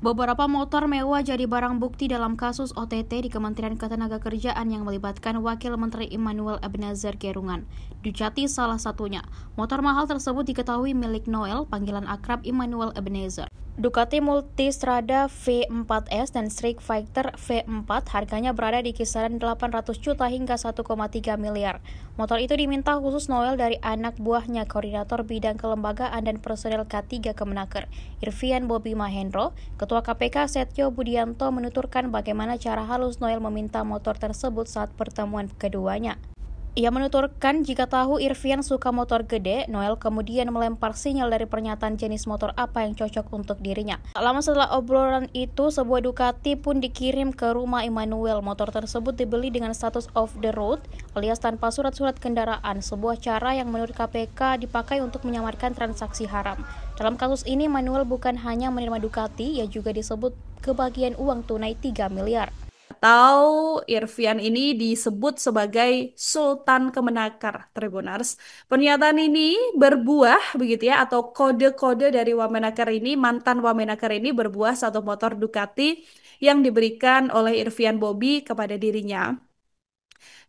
Beberapa motor mewah jadi barang bukti dalam kasus OTT di Kementerian Ketenagakerjaan yang melibatkan Wakil Menteri Immanuel Ebenezer Gerungan. Ducati salah satunya. Motor mahal tersebut diketahui milik Noel, panggilan akrab Immanuel Ebenezer. Ducati Multistrada V4S dan Street Fighter V4 harganya berada di kisaran 800 juta hingga 1,3 miliar. Motor itu diminta khusus Noel dari anak buahnya Koordinator Bidang Kelembagaan dan Personel K3 Kemenaker, Irvian Bobi Mahendro. Ketua KPK Setio Budianto menuturkan bagaimana cara halus Noel meminta motor tersebut saat pertemuan keduanya. Ia menuturkan jika tahu Irvian suka motor gede, Noel kemudian melempar sinyal dari pernyataan jenis motor apa yang cocok untuk dirinya. Tak lama setelah obrolan itu, sebuah Ducati pun dikirim ke rumah Immanuel. Motor tersebut dibeli dengan status off the road alias tanpa surat-surat kendaraan, sebuah cara yang menurut KPK dipakai untuk menyamarkan transaksi haram. Dalam kasus ini, Immanuel bukan hanya menerima Ducati, ia juga disebut kebagian uang tunai 3 miliar. Atau Irvian ini disebut sebagai Sultan Kemenakar, Tribuners. Pernyataan ini berbuah begitu ya, atau kode-kode dari Wamenakar ini, mantan Wamenakar ini berbuah satu motor Ducati yang diberikan oleh Irvian Bobi kepada dirinya.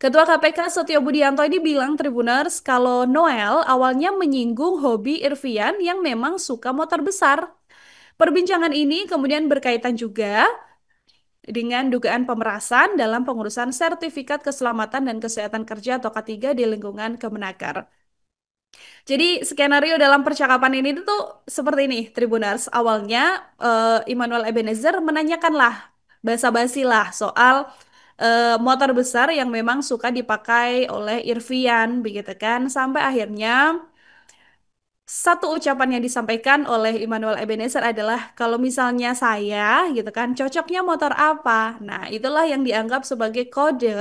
Ketua KPK Setio Budianto ini bilang, Tribuners, kalau Noel awalnya menyinggung hobi Irvian yang memang suka motor besar. Perbincangan ini kemudian berkaitan juga dengan dugaan pemerasan dalam pengurusan sertifikat keselamatan dan kesehatan kerja atau K3 di lingkungan Kemenakar. Jadi skenario dalam percakapan ini tuh seperti ini, Tribuners. Awalnya Immanuel Ebenezer menanyakanlah basa-basi lah soal motor besar yang memang suka dipakai oleh Irvian, begitu kan? Sampai akhirnya satu ucapan yang disampaikan oleh Immanuel Ebenezer adalah kalau misalnya saya gitu kan cocoknya motor apa. Nah, itulah yang dianggap sebagai kode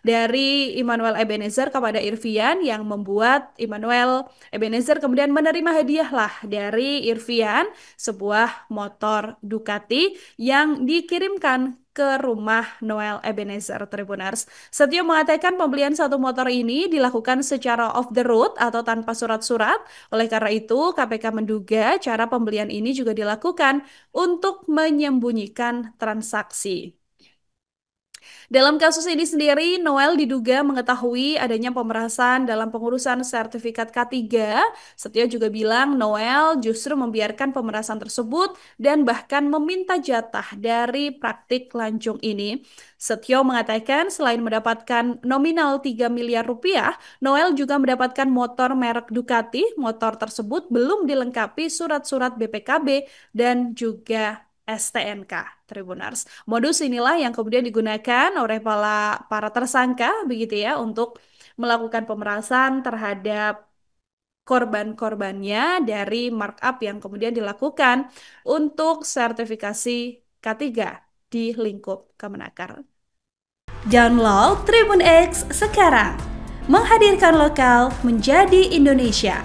dari Immanuel Ebenezer kepada Irvian yang membuat Immanuel Ebenezer kemudian menerima hadiah lah dari Irvian sebuah motor Ducati yang dikirimkan ke rumah Noel Ebenezer, Tribuners. Setio mengatakan pembelian satu motor ini dilakukan secara off the road atau tanpa surat-surat. Oleh karena itu, KPK menduga cara pembelian ini juga dilakukan untuk menyembunyikan transaksi. Dalam kasus ini sendiri, Noel diduga mengetahui adanya pemerasan dalam pengurusan sertifikat K3. Setio juga bilang Noel justru membiarkan pemerasan tersebut dan bahkan meminta jatah dari praktik lancung ini. Setio mengatakan selain mendapatkan nominal 3 miliar rupiah, Noel juga mendapatkan motor merek Ducati. Motor tersebut belum dilengkapi surat-surat BPKB dan juga STNK, Tribuners. Modus inilah yang kemudian digunakan oleh para tersangka begitu ya untuk melakukan pemerasan terhadap korban-korbannya dari markup yang kemudian dilakukan untuk sertifikasi K3 di lingkup Kemenakar. Download Tribun X sekarang, menghadirkan lokal menjadi Indonesia.